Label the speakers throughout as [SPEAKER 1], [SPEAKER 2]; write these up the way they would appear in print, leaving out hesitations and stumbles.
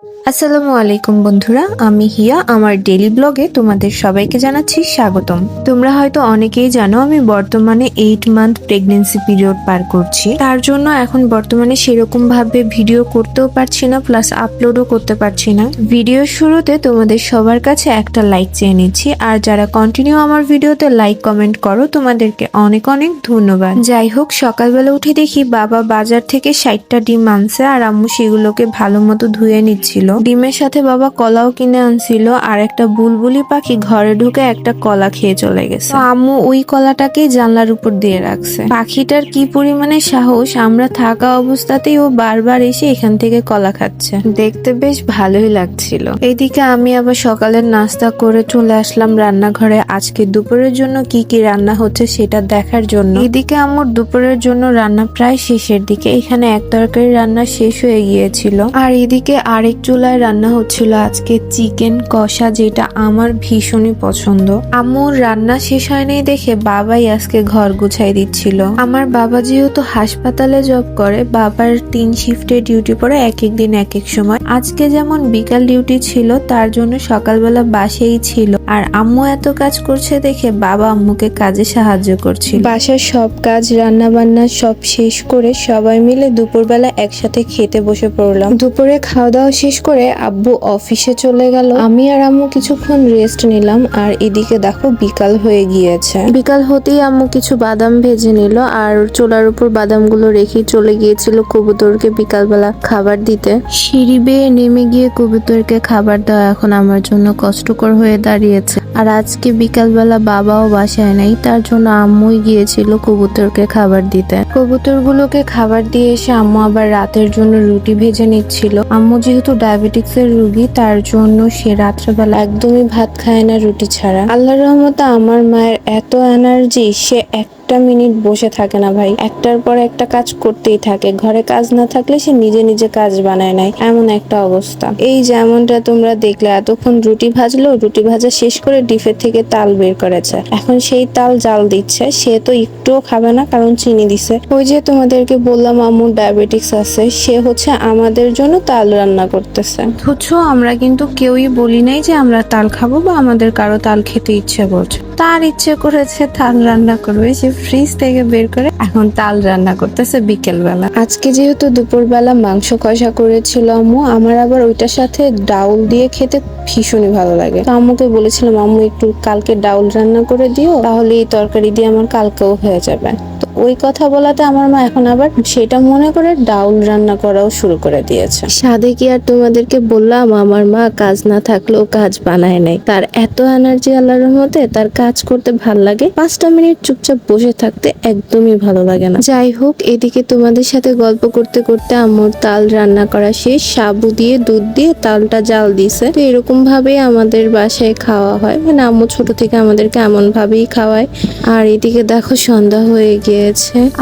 [SPEAKER 1] আসসালামু আলাইকুম বন্ধুরা, আমি হিয়া। আমার ডেইলি ব্লগে তোমাদের সবাইকে জানাচ্ছি স্বাগতম। তোমরা হয়তো অনেকেই জানো আমি বর্তমানে 8 মান্থ প্রেগনেন্সি পিরিয়ড পার করছি। তার জন্য এখন বর্তমানে সেরকম ভাবে ভিডিও করতেও পারছি না, প্লাস আপলোডও করতে পারছি না। ভিডিও শুরুতে তোমাদের সবার কাছে একটা লাইক চেয়ে নিচ্ছি, আর যারা কন্টিনিউ আমার ভিডিওতে লাইক কমেন্ট করো তোমাদেরকে অনেক অনেক ধন্যবাদ। যাই হোক, সকালবেলা উঠে দেখি বাবা বাজার থেকে 60টা ডিম আনছে, আর আম্মু সেগুলোকে ভালো মতো ধুয়ে নিচ্ছিল। ডিমের সাথে বাবা কলাও কিনে আনছিল, আর একটা বুলবুলি পাখি ঘরে ঢুকে একটা কলা খেয়ে চলে গেছে। আম্মু ওই কলাটাকে জানলার উপর দিয়ে রাখছে। পাখিটার কি পরিমাণে সাহস, আমরা থাকা অবস্থাতেই ও বারবার এসে এখান থেকে কলা খাচ্ছে। দেখতে বেশ ভালোই লাগছিল। এইদিকে আমি আবার সকালের নাস্তা করে চলে আসলাম রান্নাঘরে আজকে দুপুরের জন্য কি কি রান্না হচ্ছে সেটা দেখার জন্য। এইদিকে আম্মুর দুপুরের জন্য রান্না প্রায় শেষের দিকে। এখানে এক তরকারি রান্না শেষ হয়ে গিয়েছিল, আর এদিকে আরেক চুলায় রান্না হচ্ছিল আজকে চিকেন কষা, যেটা আমার ভীষণই পছন্দ। আম্মুর রান্না শেষ হয়নি দেখে বাবাই আজকে ঘর গুছাই দিচ্ছিল। আমার বাবা যেহেতু হাসপাতালে জব করে, বাবার 3 শিফটে ডিউটি পড়ে, এক এক দিন এক এক সময়। আজকে যেমন বিকাল ডিউটি ছিল, তার জন্য সকালবেলা বাসেই ছিল। আর আম্মু এত কাজ করছে দেখে বাবা আম্মুকে কাজে সাহায্য করছিল। বাসার সব কাজ রান্না বান্না সব শেষ করে সবাই মিলে দুপুরবেলা একসাথে খেতে বসে পড়লাম। দুপুরে খাওয়া দাওয়া শেষ করে আব্বু অফিসে চলে গেল। আমি আর আম্মু কিছুক্ষণ রেস্ট নিলাম, আর এদিকে দেখো বিকাল হয়ে গিয়েছে। বিকাল হতেই আম্মু কিছু বাদাম ভেজে নিল, আর চুলার উপর বাদামগুলো রেখে চলে গিয়েছিল কবুতরকে বিকালবেলা খাবার দিতে। সিঁড়ি বেয়ে নেমে গিয়ে কবুতরকে খাবার দেওয়া এখন আমার জন্য কষ্টকর হয়ে দাঁড়িয়েছে। আর আজকে বিকালবেলা বাবাও বাসায় নাই, তার জন্য আম্মুই গিয়েছিল কবুতরকে খাবার দিতে। কবুতরগুলোকে খাবার দিয়ে এসে আম্মু আবার রাতের জন্য রুটি ভেজে নিচ্ছিল। আম্মু যেহেতু ডায়াবেটিক্সের রোগী, তার জন্য সে রাত্রেবেলা একদমই ভাত খায় না রুটি ছাড়া। আল্লাহর রহমতে আমার মায়ের এত এনার্জি, সে একটা মিনিট বসে থাকে না ভাই, একটার পর একটা কাজ করতেই থাকে। ঘরে কাজ না থাকলে সে নিজে নিজে কাজ বানায় নেয়, এমন একটা অবস্থা। এই যেমনটা তোমরা দেখলে, এতক্ষণ রুটি ভাজলো, রুটি ভাজা শেষ করে ডিপের থেকে তাল বের করেছে। এখন সেই তাল জাল দিচ্ছে। সে তো একটুও খাবে না, কারণ চিনি দিছে। ওই যে তোমাদেরকে বললাম আম্মুর ডায়াবেটিক্স আছে, সে হচ্ছে আমাদের জন্য তাল রান্না করতেছে। বুঝছো, আমরা কিন্তু কেউই বলি নাই যে আমরা তাল খাবো বা আমাদের কারো তাল খেতে ইচ্ছে করছে। তার ইচ্ছে করেছে তাল রান্না করবে, সে ফ্রিজ থেকে বের করে এখন তাল রান্না করতেছে বিকেল বেলা। আজকে যেহেতু দুপুরবেলা মাংস কষা করেছিল আম্মু, আমার আবার ওইটার সাথে ডাউল দিয়ে খেতে ভীষণই ভালো লাগে। তো আম্মুকে বলেছিলাম আম্মু একটু কালকে ডাউল রান্না করে দিও, তাহলে এই তরকারি দিয়ে আমার কালকেও হয়ে যাবে। তো ওই কথা বলাতে আমার মা এখন আবার সেটা মনে করে ডাউল রান্না করাও শুরু করে দিয়েছে। সাদে কি আর তোমাদেরকে বললাম, আমার মা কাজ না থাকলেও কাজ বানায় নাই। তার এত এনার্জি আল্লাহর রহমতে, তার কাজ করতে ভাল লাগে। 5টা মিনিট চুপচাপ বসে থাকতে একদমই ভালো লাগে না। যাই হোক, এদিকে তোমাদের সাথে গল্প করতে করতে আম্মুর তাল রান্না করা শেষ। সাবু দিয়ে দুধ দিয়ে তালটা জাল দিছে। তো এরকম ভাবেই আমাদের বাসায় খাওয়া হয়, মানে আম্মু ছোট থেকে আমাদেরকে এমন ভাবেই খাওয়ায়। আর এদিকে দেখো সন্ধ্যা হয়ে গিয়েছে।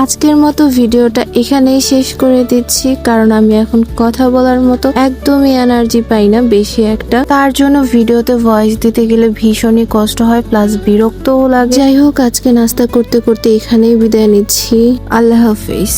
[SPEAKER 1] আজকের মতো ভিডিওটা এখানেই শেষ করে দিচ্ছি, কারণ আমি এখন কথা বলার মতো একদমই এনার্জি পাই না বেশি একটা। তার জন্য ভিডিওতে ভয়েস দিতে গেলে ভীষণই কষ্ট হয়, প্লাস বিরক্তও লাগে। যাই হোক, আজকে নাস্তা করতে করতে এখানেই বিদায় নিচ্ছি। আল্লাহ হাফিজ।